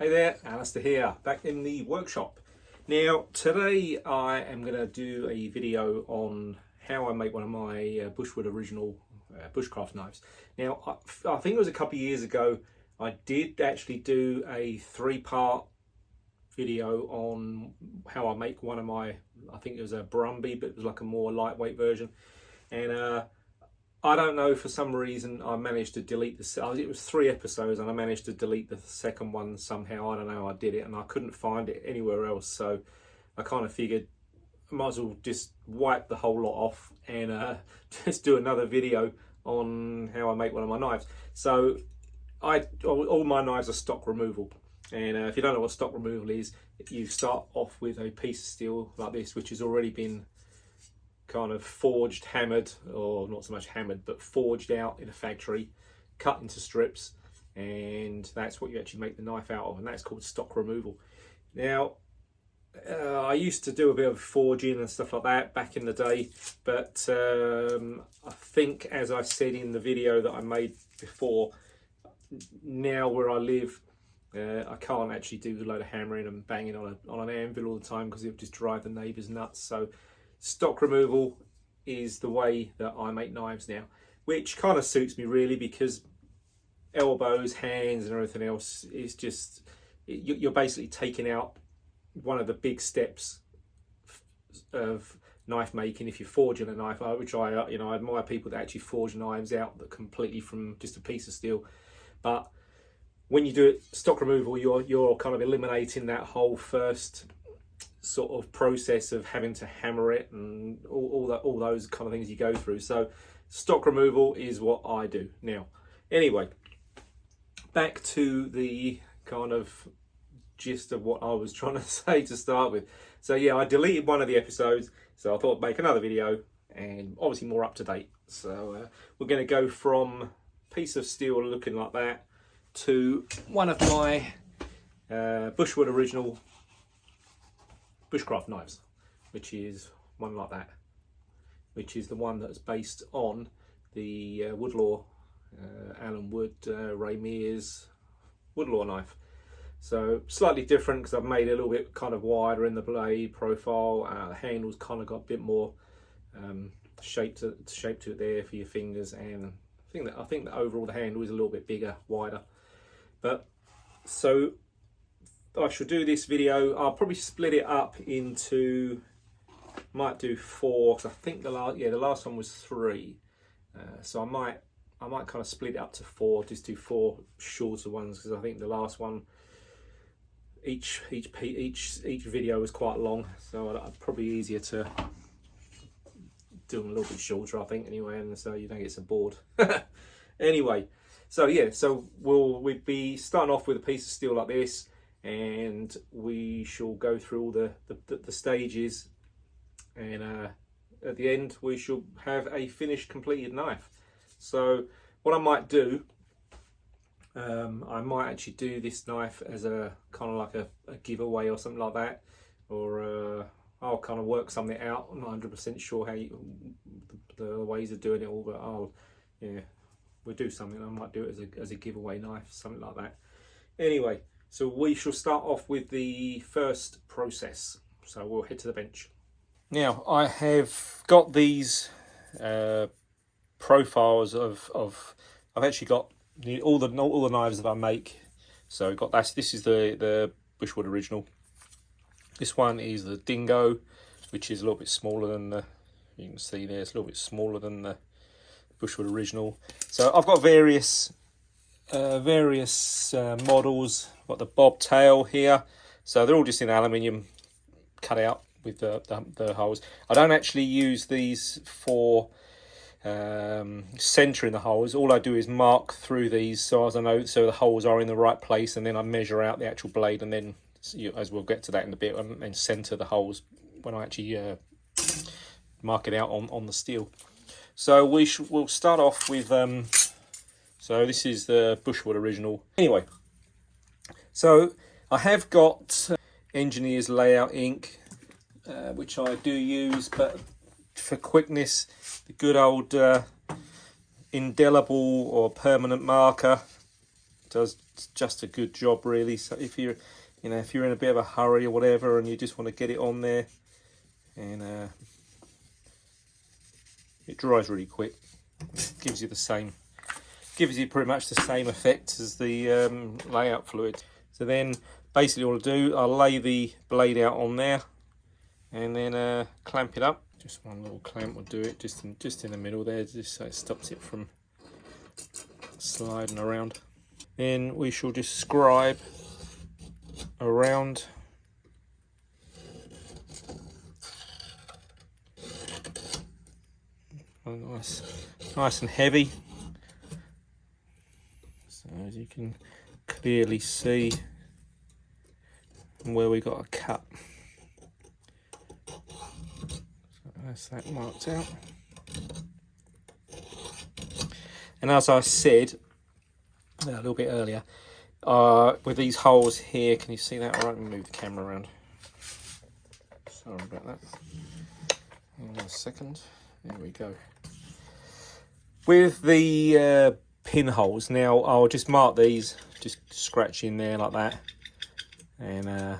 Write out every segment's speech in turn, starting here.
Hey there, Alistair here, back in the workshop. Now, today I am going to do a video on how I make one of my Bushwood original bushcraft knives. Now, I think it was a couple of years ago, I did actually do a 3-part video on how I make one of my, I think it was a Brumby, but it was like a more lightweight version. And I don't know, for some reason I managed to delete it was 3 episodes and I managed to delete the second one somehow. I don't know, I did it and I couldn't find it anywhere else, so I kind of figured I might as well just wipe the whole lot off and just do another video on how I make one of my knives. So all my knives are stock removal, and if you don't know what stock removal is, you start off with a piece of steel like this, which has already been kind of forged, hammered, or not so much hammered, but forged out in a factory, cut into strips, and that's what you actually make the knife out of, and that's called stock removal. Now, I used to do a bit of forging and stuff like that back in the day, but I think, as I said in the video that I made before, now where I live, I can't actually do a load of hammering and banging on an anvil all the time because it would just drive the neighbours nuts. So stock removal is the way that I make knives now, which kind of suits me really, because elbows, hands and everything else is just, you're basically taking out one of the big steps of knife making if you're forging a knife, which I admire people that actually forge knives out that completely from just a piece of steel. But when you do it stock removal, you're kind of eliminating that whole first sort of process of having to hammer it and all those kind of things you go through. So stock removal is what I do now. Anyway, back to the kind of gist of what I was trying to say to start with. So yeah, I deleted one of the episodes, so I thought I'd make another video, and obviously more up to date. So we're going to go from a piece of steel looking like that to one of my Bushwood original bushcraft knives, which is one like that, which is the one that's based on the Woodlaw, Alan Wood, Ray Mears Woodlaw knife. So slightly different because I've made it a little bit kind of wider in the blade profile. The handle's kind of got a bit more shape to it there for your fingers, and I think that overall the handle is a little bit bigger, wider. But so I shall do this video. I'll probably split it up into, might do 4, because I think the last one was 3. So I might kind of split it up to 4, just do 4 shorter ones, because I think the last one, each video was quite long, so it's probably easier to do them a little bit shorter, I think, anyway, and so you don't get so bored. Anyway, so yeah, so we'll be starting off with a piece of steel like this, and we shall go through all the stages, and at the end we shall have a finished, completed knife. So what I might do, I might actually do this knife as a kind of like a giveaway or something like that, or I'll kind of work something out. I'm not 100% sure how the ways of doing it all, but we'll do something. I might do it as a giveaway knife, something like that. Anyway, so we shall start off with the first process. So we'll head to the bench. Now I have got these profiles of I've actually got all the knives that I make. So I've got this is the Bushwood original. This one is the Dingo, which is a little bit smaller than you can see there, it's a little bit smaller than the Bushwood original. So I've got various models. I've got the bobtail here, so they're all just in aluminium cut out with the holes. I don't actually use these for centering the holes. All I do is mark through these so as I know, so the holes are in the right place, and then I measure out the actual blade, and then, as we'll get to that in a bit, and center the holes when I actually mark it out on the steel. So we'll start off with so this is the Bushwood original. Anyway, so I have got Engineer's Layout ink, which I do use, but for quickness, the good old indelible or permanent marker does just a good job really. So if you're, if you're in a bit of a hurry or whatever, and you just want to get it on there, and it dries really quick. It gives you pretty much the same effect as the layout fluid. So then basically what I'll do, I'll lay the blade out on there and then clamp it up. Just one little clamp will do it, just in the middle there, just so it stops it from sliding around. Then we shall just scribe around. Nice and heavy. So as you can clearly see where we got a cut. So that's that marked out. And as I said a little bit earlier, with these holes here, can you see that? All right, let me move the camera around. Sorry about that. Hang on a second. There we go. With the pinholes, now I'll just mark these, just scratch in there like that, and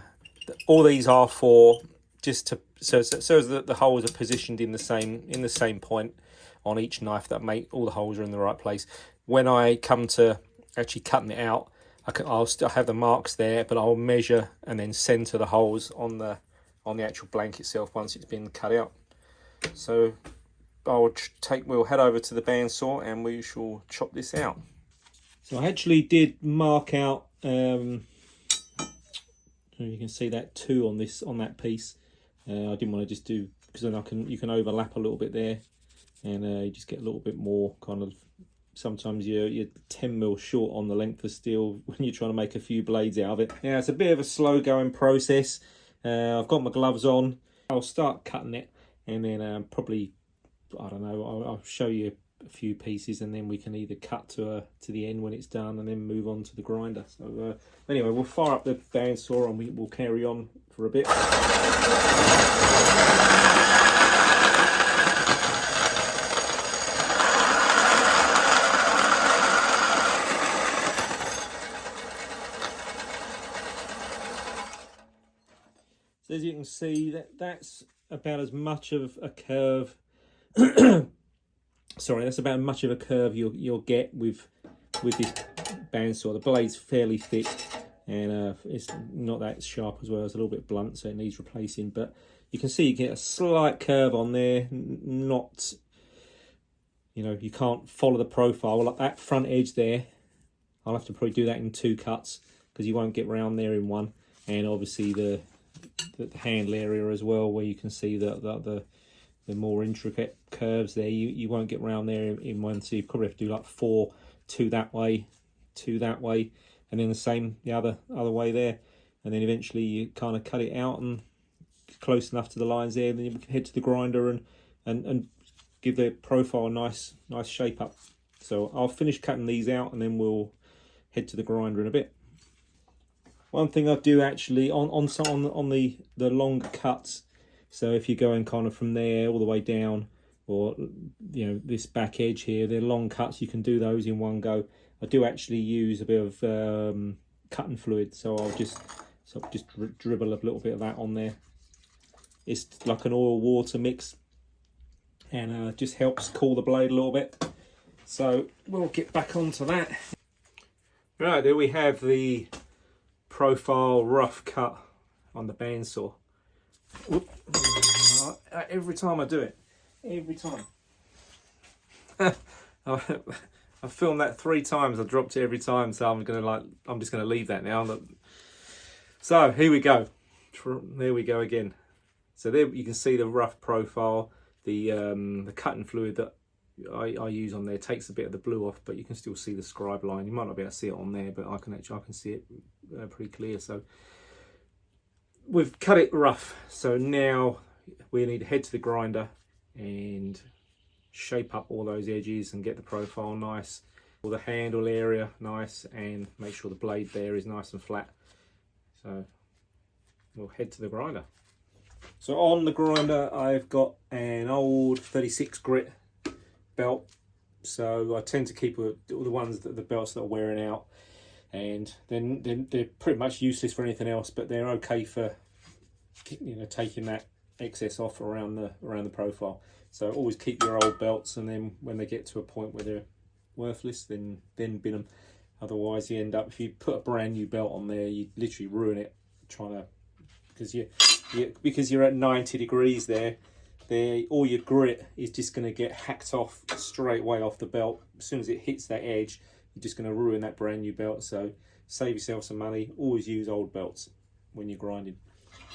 all these are for just to so that the holes are positioned in the same point on each knife, that make all the holes are in the right place. When I come to actually cutting it out, I'll still have the marks there, but I'll measure and then center the holes on the actual blank itself once it's been cut out. So we'll head over to the bandsaw and we shall chop this out. So I actually did mark out, so you can see that 2 on that piece. I didn't want to just do, because then you can overlap a little bit there, and you just get a little bit more kind of, sometimes you're 10mm short on the length of steel when you're trying to make a few blades out of it. Now it's a bit of a slow going process. I've got my gloves on. I'll start cutting it, and then probably, I don't know, I'll show you a few pieces, and then we can either cut to the end when it's done and then move on to the grinder. So anyway, we'll fire up the bandsaw and we'll carry on for a bit. So as you can see, that's about as much of a curve sorry, that's about as much of a curve you'll get with this bandsaw. The blade's fairly thick, and it's not that sharp as well. It's a little bit blunt, so it needs replacing. But you can see you get a slight curve on there. Not, you can't follow the profile. Like that front edge there, I'll have to probably do that in 2 cuts because you won't get round there in one. And obviously the handle area as well, where you can see the more intricate curves there, you won't get round there in one, so you probably have to do like 4, 2 that way, 2 that way, and then the same the other way there, and then eventually you kind of cut it out and close enough to the lines there, and then you can head to the grinder and give the profile a nice shape up. So I'll finish cutting these out and then we'll head to the grinder in a bit. One thing I do actually on the longer cuts, so if you're going kind of from there all the way down, or this back edge here, they're long cuts, you can do those in one go. I do actually use a bit of cutting fluid, so I'll just dribble a little bit of that on there. It's like an oil water mix, and just helps cool the blade a little bit. So we'll get back onto that. Right, there we have the profile rough cut on the bandsaw. Every time I do it, every time. I filmed that 3 times. I dropped it every time, so I'm just gonna leave that now. So here we go. There we go again. So there you can see the rough profile. The cutting fluid that I use on there takes a bit of the blue off, but you can still see the scribe line. You might not be able to see it on there, but I can see it pretty clear. So we've cut it rough, so now we need to head to the grinder and shape up all those edges and get the profile nice, all the handle area nice, and make sure the blade there is nice and flat. So we'll head to the grinder. So on the grinder I've got an old 36 grit belt, so I tend to keep all the belts that are wearing out. and then they're pretty much useless for anything else, but they're okay for, you know, taking that excess off around the profile. So always keep your old belts, and then when they get to a point where they're worthless, then bin them. Otherwise you end up, if you put a brand new belt on there, you literally ruin it trying to, because you're at 90 degrees there, all your grit is just going to get hacked off straight away off the belt. As soon as it hits that edge, you're just going to ruin that brand new belt. So save yourself some money. Always use old belts when you're grinding.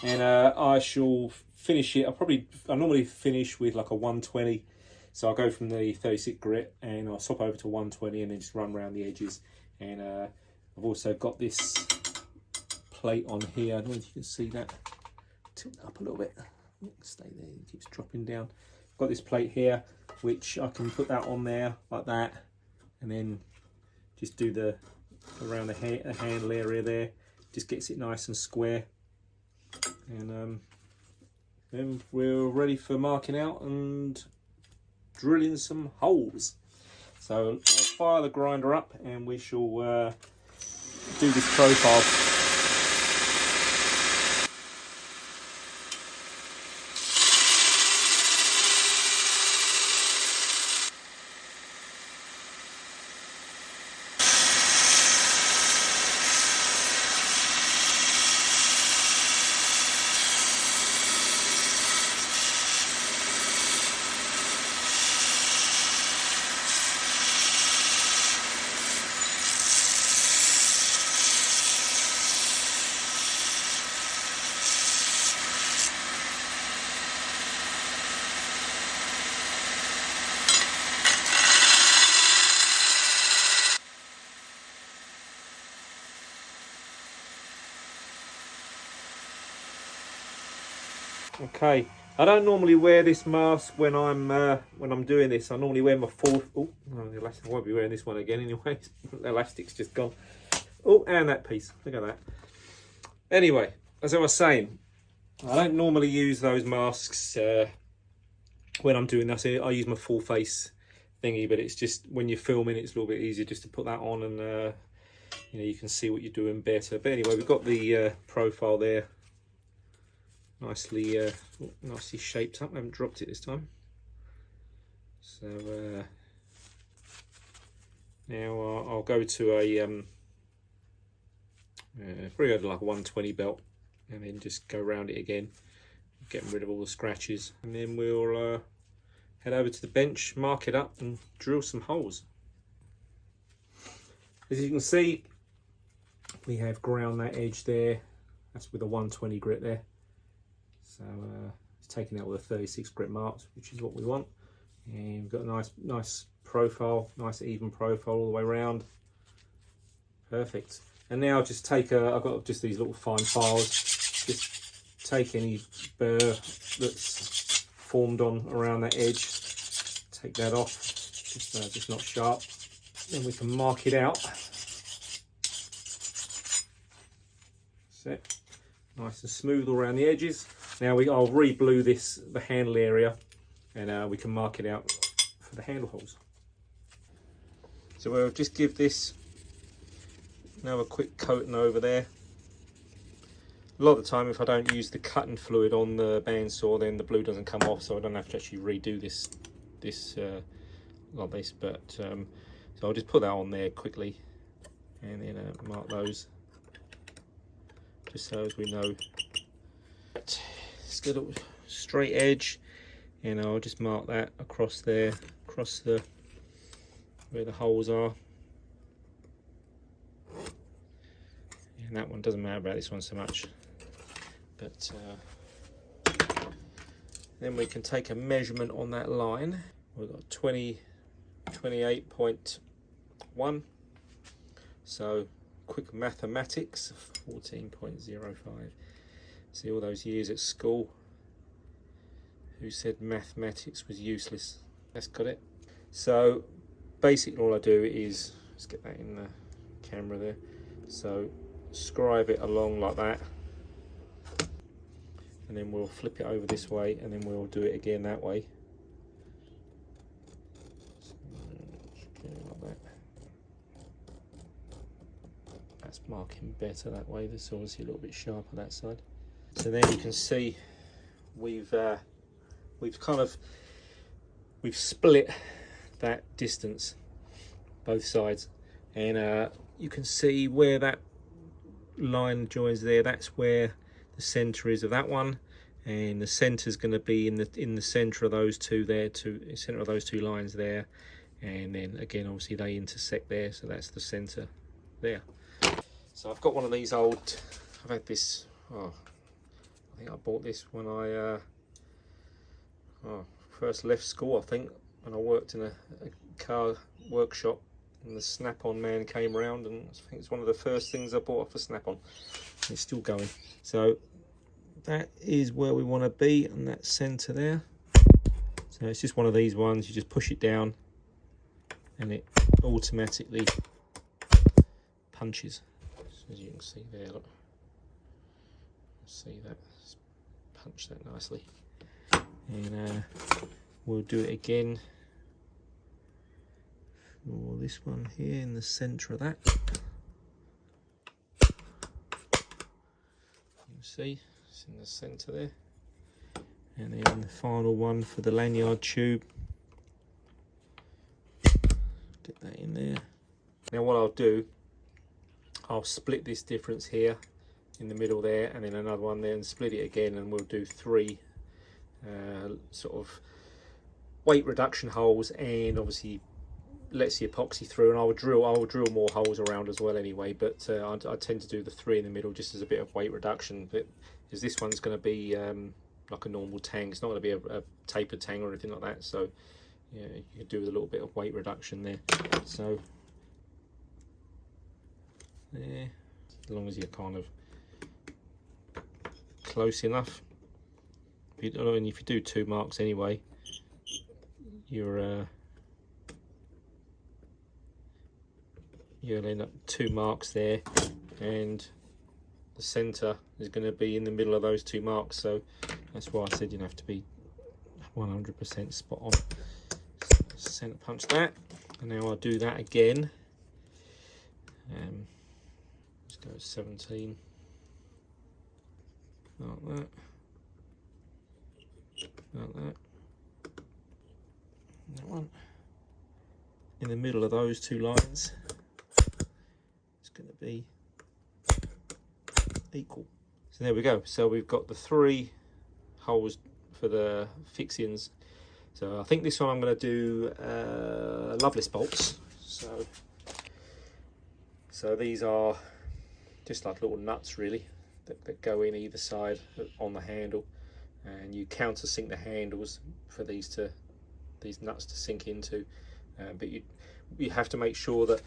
And I shall finish it. I normally finish with like a 120. So I'll go from the 36 grit and I'll swap over to 120 and then just run around the edges. And I've also got this plate on here. I don't know if you can see that. Tilt it up a little bit. Stay there, it keeps dropping down. I've got this plate here, which I can put that on there like that, and then just do the around the handle area there. Just gets it nice and square, and then we're ready for marking out and drilling some holes. So I'll fire the grinder up and we shall do this profile. Okay, I don't normally wear this mask when I'm doing this. I normally wear my full. Oh, the elastic. I won't be wearing this one again anyway. The elastic's just gone. Oh, and that piece. Look at that. Anyway, as I was saying, I don't normally use those masks when I'm doing this. I use my full face thingy, but it's just when you're filming, it's a little bit easier just to put that on, and you know, you can see what you're doing better. But anyway, we've got the profile there. Nicely shaped up. I haven't dropped it this time. So now I'll go to a probably go to like a 120 belt, and then just go around it again, getting rid of all the scratches, and then we'll head over to the bench, mark it up, and drill some holes. As you can see, we have ground that edge there. That's with a 120 grit there. So it's taking out all the 36 grit marks, which is what we want. And we've got a nice profile, nice even profile all the way around. Perfect. And now just take I've got just these little fine files. Just take any burr that's formed on around that edge. Take that off, just not sharp. Then we can mark it out. That's it. Nice and smooth all around the edges. Now I'll re-blue the handle area, and we can mark it out for the handle holes. So we'll just give this another quick coating over there. A lot of the time, if I don't use the cutting fluid on the bandsaw, then the blue doesn't come off, so I don't have to actually redo this like this. But so I'll just put that on there quickly, and then mark those, just so as we know. It's got a straight edge, and I'll just mark that across there, across where the holes are. And that one doesn't matter about this one so much, but then we can take a measurement on that line. We've got 28.1. So quick mathematics, 14.05. See, all those years at school, who said mathematics was useless? That's got it. So basically all I do is, let's get that in the camera there. So scribe it along like that, and then we'll flip it over this way, and then we'll do it again that way. So, like that. marking better that way. This is obviously a little bit sharper that side. So then you can see we've split that distance both sides, and you can see where that line joins there. That's where the center is of that one, and the center is going to be in the center of those two there, center of those two lines there, and then again obviously they intersect there, so that's the center there. So I've got one of these old, I've had this, I think I bought this when I first left school, I think, when I worked in a car workshop, and the snap-on man came around, and I think it's one of the first things I bought off a snap-on. It's still going. So that is where we want to be, in that center there. So it's just one of these ones, you just push it down and it automatically punches. So as you can see there, look, see that, just punch that nicely. And we'll do it again for this one here in the center of that. You can see it's in the center there. And then the final one for the lanyard tube. Get that in there. Now what I'll do, I'll split this difference here in the middle there, and then another one there, and split it again, and we'll do 3 sort of weight reduction holes, and obviously lets the epoxy through. And I will drill more holes around as well anyway, but I tend to do the 3 in the middle just as a bit of weight reduction. But as this one's going to be like a normal tang, it's not going to be a tapered tang or anything like that, so yeah, you can do with a little bit of weight reduction there. So there, as long as you're kind of close enough. And if you do 2 marks anyway, you'll end up 2 marks there, and the center is going to be in the middle of those 2 marks. So that's why I said you have to be 100% spot on. Center punch that, and now I'll do that again. Let's go 17, like that. Like that. That one in the middle of those 2 lines. It's going to be equal. So there we go. So we've got the 3 holes for the fixings. So I think this one I'm going to do loveless bolts. So these are just like little nuts really that go in either side on the handle, and you countersink the handles for these nuts to sink into. But you have to make sure that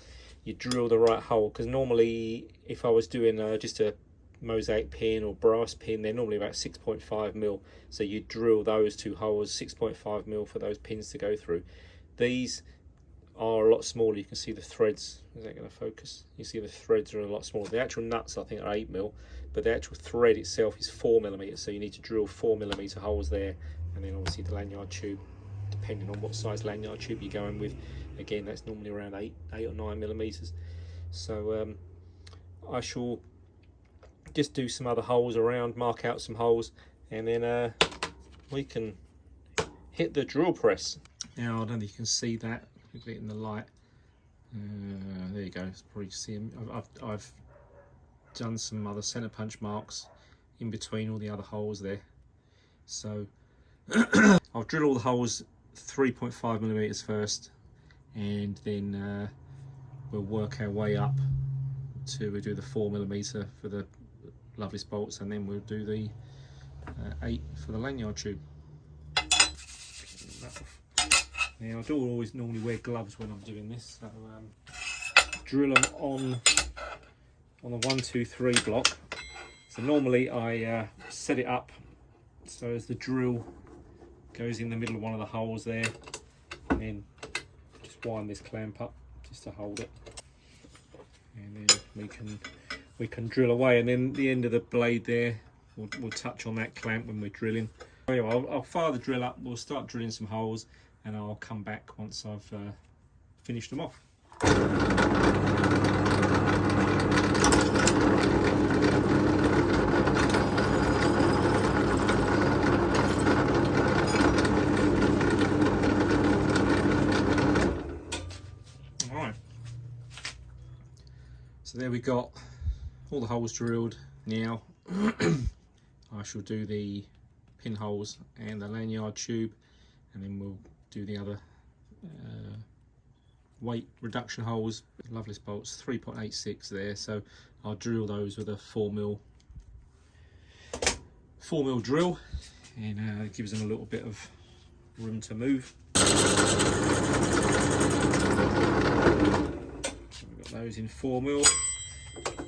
you drill the right hole, because normally if I was doing just a mosaic pin or brass pin, they're normally about 6.5 mil, so you drill those 2 holes 6.5 mil for those pins to go through. These are a lot smaller. You can see the threads. Is that going to focus? You see the threads are a lot smaller. The actual nuts I think are 8 mil, but the actual thread itself is 4 millimeters, so you need to drill 4 millimeter holes there. And then obviously the lanyard tube, depending on what size lanyard tube you're going with, again that's normally around 8 or 9 millimeters. So I shall just do some other holes around, mark out some holes, and then we can hit the drill press. Now I don't know if you can see that, look at it in the light. There you go, it's probably see them. I've done some other center punch marks in between all the other holes there. So I'll drill all the holes 3.5 millimeters first, and then we'll work our way up to, we'll do the 4 millimeter for the loveless bolts, and then we'll do the 8 for the lanyard tube. Now I do always normally wear gloves when I'm doing this, so drill them on the 1, 2, 3 block. So normally I set it up so as the drill goes in the middle of one of the holes there, and then just wind this clamp up just to hold it, and then we can drill away, and then the end of the blade there we'll touch on that clamp when we're drilling. Anyway, I'll fire the drill up, we'll start drilling some holes, and I'll come back once I've finished them off. there we got all the holes drilled. Now I shall do the pinholes and the lanyard tube, and then we'll do the other weight reduction holes. Loveless bolts, 3.86 there, so I'll drill those with a 4mm drill, and it gives them a little bit of room to move. We've got those in 4mm.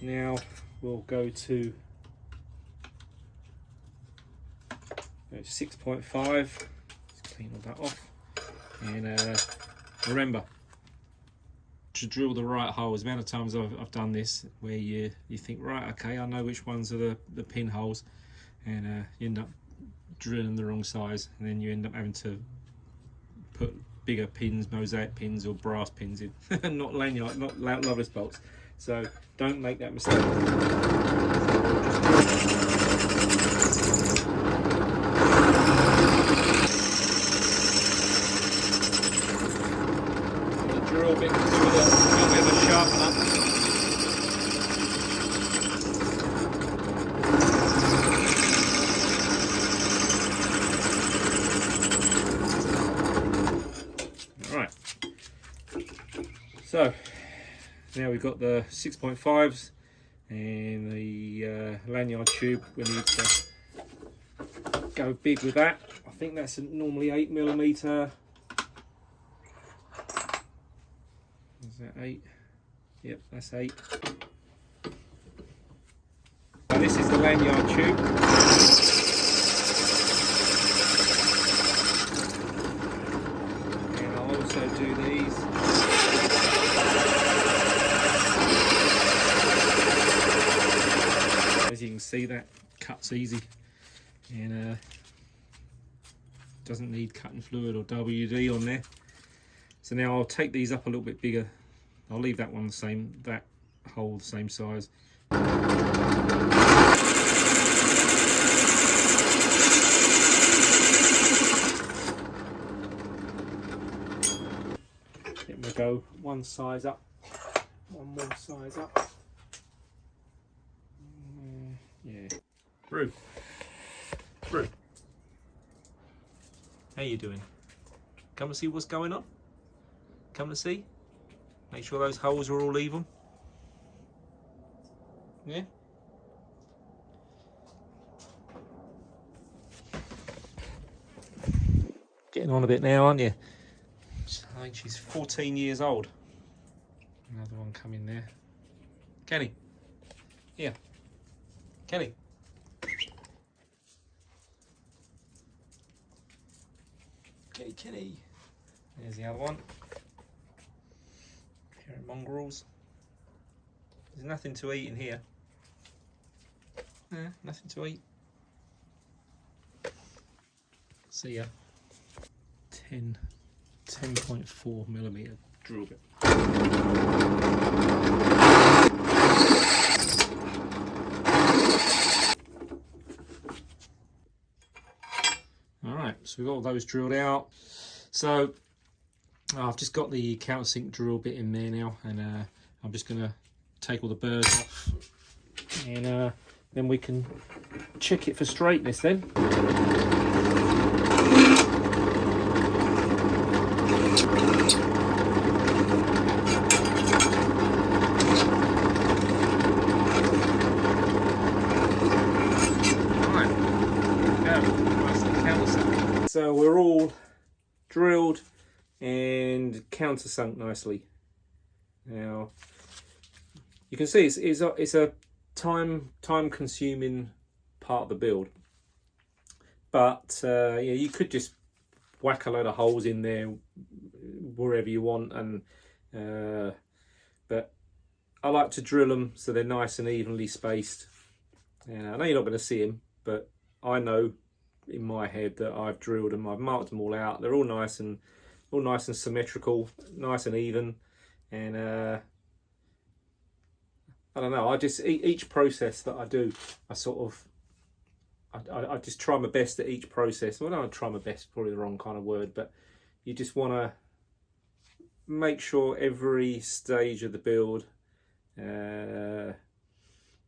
Now we'll go to 6.5. Let's clean all that off. And remember to drill the right holes. The amount of times I've done this where you think, right, okay, I know which ones are the pinholes, and you end up drilling the wrong size, and then you end up having to put bigger pins, mosaic pins or brass pins in, not lanyard, not loveless bolts. So don't make that mistake. The drill bit can do with a little bit of a sharpen up. Right. So now we've got the 6.5s and the lanyard tube. We need to go big with that. I think that's normally 8mm. Is that 8? Yep, that's 8. So this is the lanyard tube. And I'll also do these. As you can see, that cuts easy, and doesn't need cutting fluid or WD on there. So now I'll take these up a little bit bigger. I'll leave that one the same, that hole the same size. Then we'll go one size up, one more size up. Yeah. Brew. How you doing? Come and see what's going on? Come to see? Make sure those holes are all even. Yeah? Getting on a bit now, aren't you? I think she's 14 years old. Another one coming there. Kenny. Here. Kenny. Kenny. There's the other one. Pair of mongrels. There's nothing to eat in here. Nothing to eat. See ya. 10.4mm drill bit. Alright, so we've got all those drilled out. So I've just got the countersink drill bit in there now, and I'm just going to take all the burrs off, and then we can check it for straightness then. So we're all drilled and countersunk nicely. Now you can see it's a time consuming part of the build, but yeah, you could just whack a load of holes in there wherever you want, and but I like to drill them so they're nice and evenly spaced. I know you're not going to see them, but I know in my head that I've drilled them, I've marked them all out. They're all nice and symmetrical, nice and even. And I don't know, I just, each process that I do, I just try my best at each process. Well, I don't try my best, probably the wrong kind of word, but you just want to make sure every stage of the build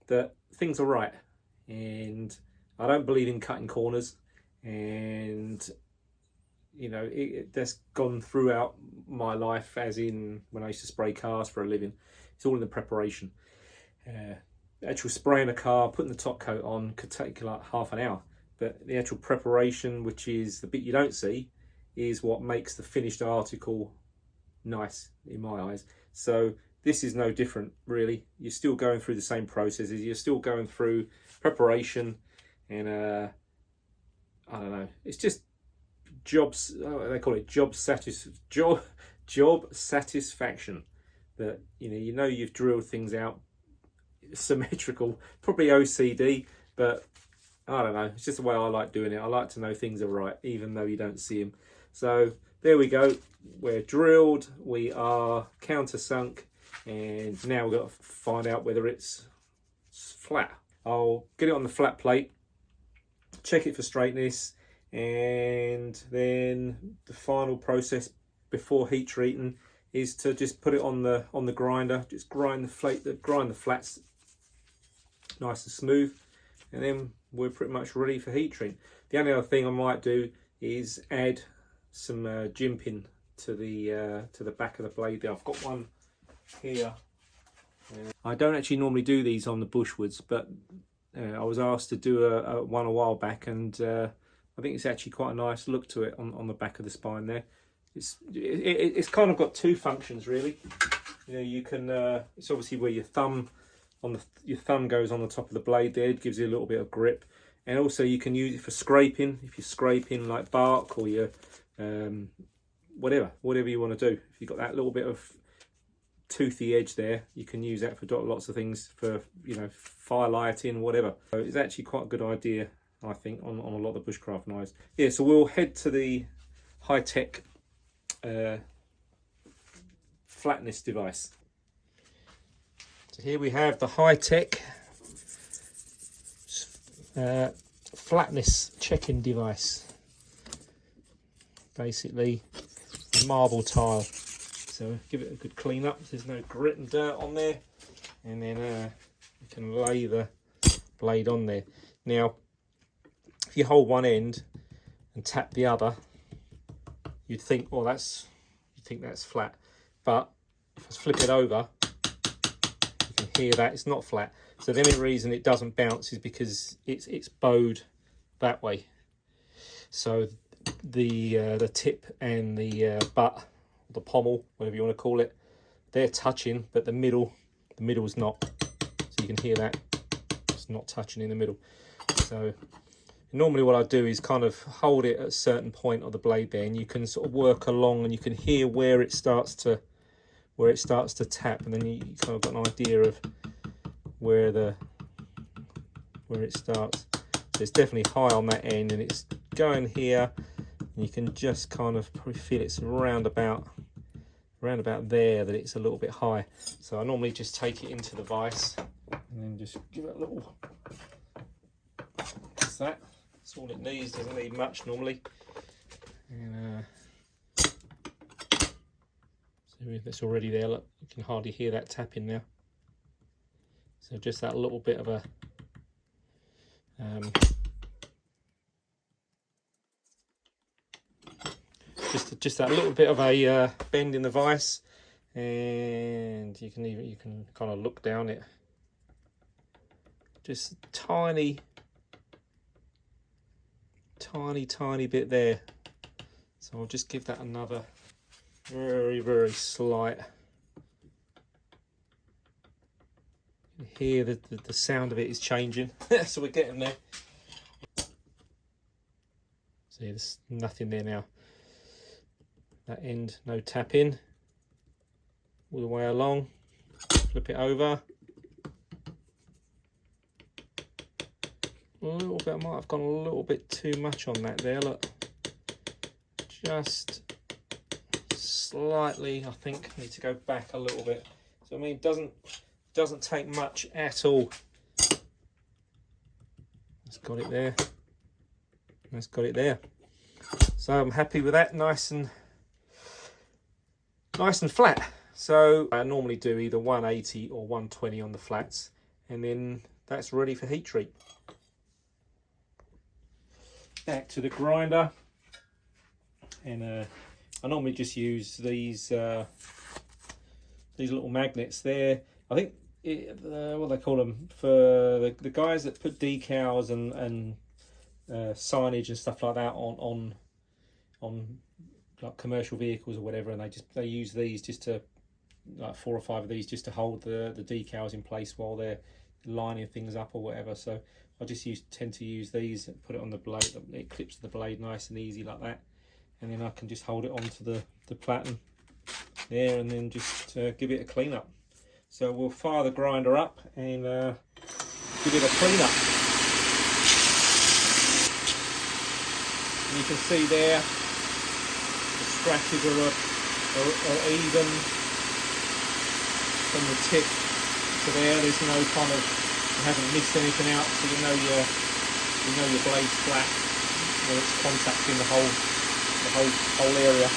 that things are right. And I don't believe in cutting corners, and you know, that's gone throughout my life, as in when I used to spray cars for a living. It's all in the preparation. Actual spraying a car, putting the top coat on, could take like half an hour, but the actual preparation, which is the bit you don't see, is what makes the finished article nice in my eyes. So this is no different, really. You're still going through the same processes. You're still going through preparation, and I don't know, it's just jobs, they call it job satisfaction, that you know you've drilled things out symmetrical, probably OCD, but I don't know, it's just the way I like doing it. I like to know things are right even though you don't see them. So there we go, we're drilled, we are countersunk, and now we've got to find out whether it's flat. I'll get it on the flat plate, check it for straightness, and then the final process before heat treating is to just put it on the grinder, just grind the flats nice and smooth, and then we're pretty much ready for heat treating. The only other thing I might do is add some jimping to the back of the blade there. I've got one here. I don't actually normally do these on the Bushwoods, but I was asked to do one a while back, and I think it's actually quite a nice look to it on the back of the spine there. It's kind of got two functions, really. You can it's obviously where your thumb goes on the top of the blade there. It gives you a little bit of grip, and also you can use it for scraping if you're scraping like bark, or your whatever you want to do. If you've got that little bit of toothy edge there, you can use that for lots of things, for fire lighting, whatever. So it's actually quite a good idea, I think, on a lot of the bushcraft knives. Yeah, so we'll head to the high-tech flatness device. So here we have the high-tech flatness checking device. Basically, marble tile. So give it a good clean up so there's no grit and dirt on there, and then you can lay the blade on there. Now, if you hold one end and tap the other, you'd think, well, that's flat. But if I flip it over, you can hear that it's not flat. So the only reason it doesn't bounce is because it's bowed that way. So the tip and the butt, the pommel, whatever you want to call it, they're touching, but the middle's not. So you can hear that it's not touching in the middle. So normally what I do is kind of hold it at a certain point of the blade there, and you can sort of work along, and you can hear where it starts to tap, and then you kind of got an idea of where it starts. So it's definitely high on that end, and it's going here, and you can just kind of probably feel it's around about there, that it's a little bit high. So I normally just take it into the vise and then just give it a little, that's that. That's all it needs, doesn't need much normally. And so that's already there, look, you can hardly hear that tapping now. So just that little bit of a just that little bit of a bend in the vise, and you can kind of look down it, just tiny bit there. So I'll just give that another very slight. You can hear the sound of it is changing. So we're getting there. See, there's nothing there now. That end, no tap in. All the way along. Flip it over. A little bit, I might have gone a little bit too much on that there, look. Just slightly, I think, need to go back a little bit. So I mean, it doesn't take much at all. That's got it there. That's got it there. So I'm happy with that, nice and flat. So I normally do either 180 or 120 on the flats, and then that's ready for heat treat. Back to the grinder, and I normally just use these little magnets there. I think what they call them for the guys that put decals and signage and stuff like that on like commercial vehicles or whatever, and they use these just to, like 4 or 5 of these, just to hold the decals in place while they're lining things up or whatever. So I just tend to use these and put it on the blade. It clips the blade nice and easy like that, and then I can just hold it onto the platen there, and then just give it a clean up. So we'll fire the grinder up and give it a clean up. And you can see there the scratches are even from the tip to there. There's no kind of, you haven't missed anything out, so you know your blade's flat when it's contacting the whole area.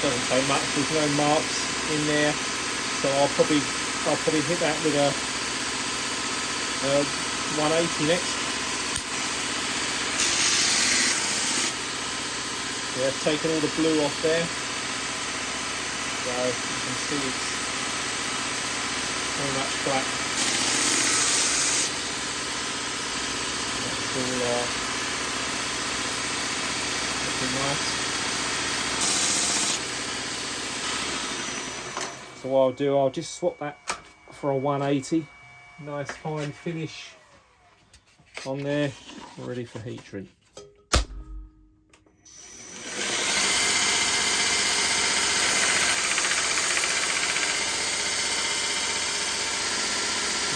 Doesn't say much. There's no marks in there, so I'll probably hit that with a 180 next. Yeah, I've taken all the blue off there, so you can see it's very much flat. That's all looking nice. So what I'll do, I'll just swap that for a 180. Nice fine finish on there, ready for heat treat.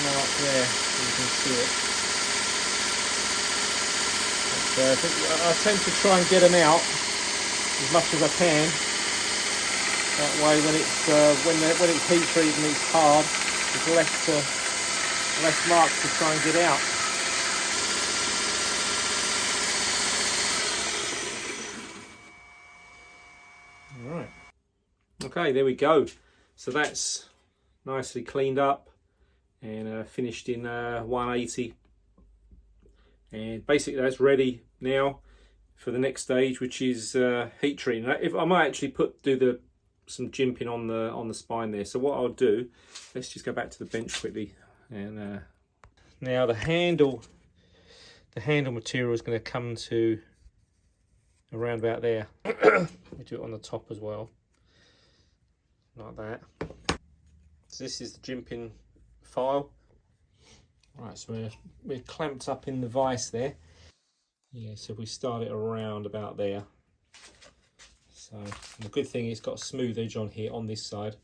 Mark there, you can see it. But, I tend to try and get them out as much as I can. That way, when it's heat treated and it's hard, there's less marks to try and get out. All right. Okay, there we go. So that's nicely cleaned up and finished in 180. And basically, that's ready now for the next stage, which is heat treating. If I might actually do some jimping on the spine there. So what I'll do, let's just go back to the bench quickly, and now the handle material is going to come to around about there. We do it on the top as well, like that. So this is the jimping file. Right, so we're clamped up in the vise there. Yeah, so we start it around about there. So the good thing, it's got a smooth edge on here, on this side.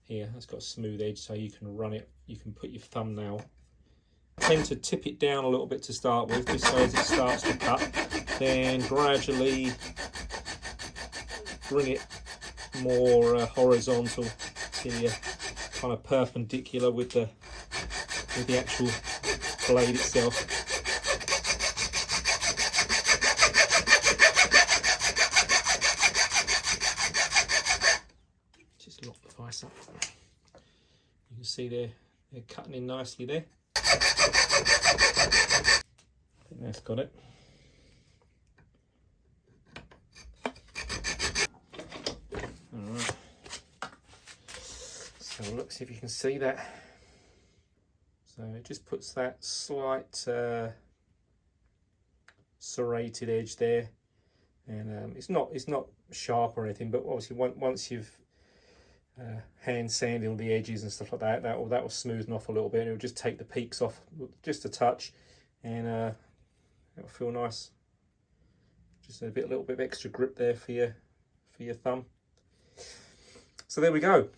Here, it's got a smooth edge, so you can run it, you can put your thumbnail. I tend to tip it down a little bit to start with, just so as it starts to cut. Then gradually bring it more horizontal till you're kind of perpendicular with the actual blade itself. Just lock the vise up. You can see they're cutting in nicely there. I think that's got it. Alright. So look, see if you can see that. So it just puts that slight serrated edge there, and it's not sharp or anything, but obviously once you've hand sanded all the edges and stuff like that, that will smoothen off a little bit, and it'll just take the peaks off just a touch, and it'll feel nice. Just a little bit of extra grip there for your thumb. So there we go.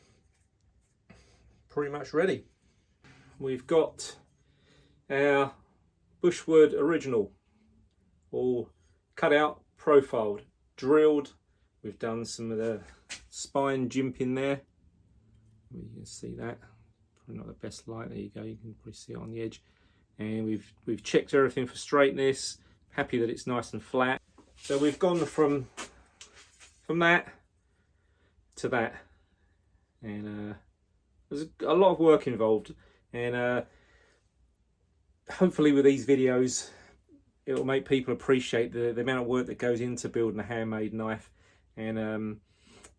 Pretty much ready. We've got our Bushwood original all cut out, profiled, drilled. We've done some of the spine jimping there. You can see that. Probably not the best light. There you go. You can probably see it on the edge. And we've checked everything for straightness. Happy that it's nice and flat. So we've gone from that to that, and there's a lot of work involved, and hopefully with these videos it will make people appreciate the amount of work that goes into building a handmade knife, and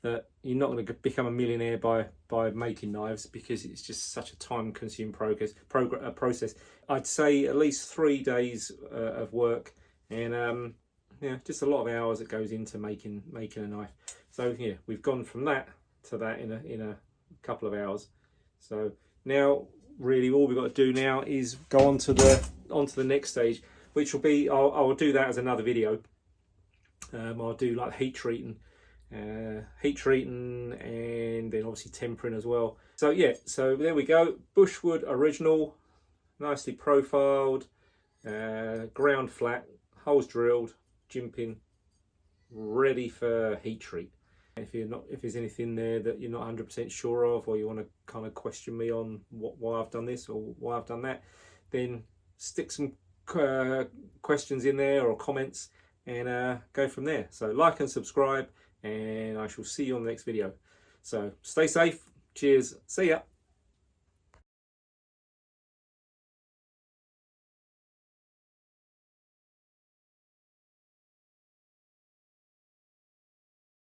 that you're not going to become a millionaire by making knives, because it's just such a time-consuming process. I'd say at least 3 days of work, and yeah, just a lot of hours that goes into making a knife. So yeah, we've gone from that to that in a couple of hours. So now really all we've got to do now is go on to the next stage, which will be, I'll do that as another video. I'll do like heat treating, and then obviously tempering as well. So yeah, so there we go. Bushwood original, nicely profiled, ground flat, holes drilled, jimping, ready for heat treat. If there's anything there that you're not 100% sure of, or you want to kind of question me on why I've done this or why I've done that, then stick some questions in there or comments, and go from there. So like and subscribe, and I shall see you on the next video. So stay safe. Cheers. See ya.